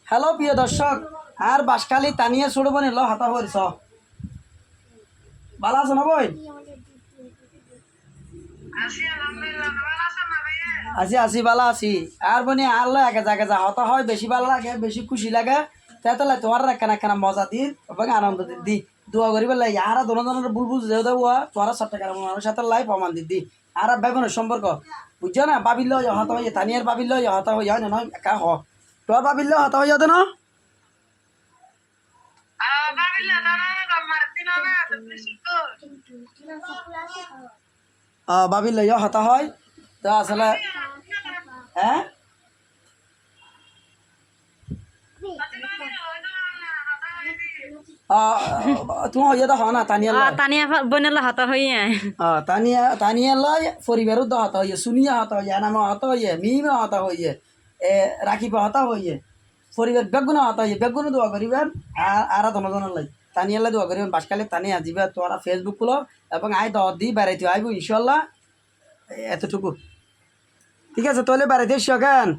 Hello প্রিয় দর্শক, আর বাসখালী তানিয়া ছোট বোন এলো হাতা হরিস ভালো আছো না বই? আছি আছি ভালো আছি। আর বনি আর একে জায়গা যা হতা হয় বেশি ভালো লাগে, বেশি খুশি লাগে। তাহলে তোমার একখানা একখানা মজা দি এবং আনন্দ দি দোয়া করি বলে আর ধরনের বুলবুল যে দেওয়া তোমার চট্টগ্রাম মানুষের সাথে লাই প্রমাণ দি আর বেগুনের সম্পর্ক বুঝছো না? বাবিল হতা হইয়া তানিয়ার বাবিল হতা হইয়া নয় একা হ তোর বাবিল হতা হইয়া দে না বাবিল লইয়া হতা হয় তো আসলে হ্যাঁ তোমার হইয়া দেখ না তানিয়া তানিয়া বনেলা হতা হইয়া তানিয়া তানিয়া লয় পরিবারও দ হতা হইয়ে সুনিয়া হতা হইয়ে এনামা হতা হইয়ে মিমা হতা হইয়ে রাখিবা হতা হইয়ে পরিবার বেগুনা হতা হইয়ে বেগুনো দোয়া করিবেন আর দনজনের লাই তানিয়ালে দোয়া করিবেন বাসকালে তানিয়া দিবে তোরা ফেসবুক খুলো এবং আই দ দি বেড়াইতে আইব ইনশাল্লাহ। এতটুকু ঠিক আছে, তাহলে বেড়াইতে এসো কেন?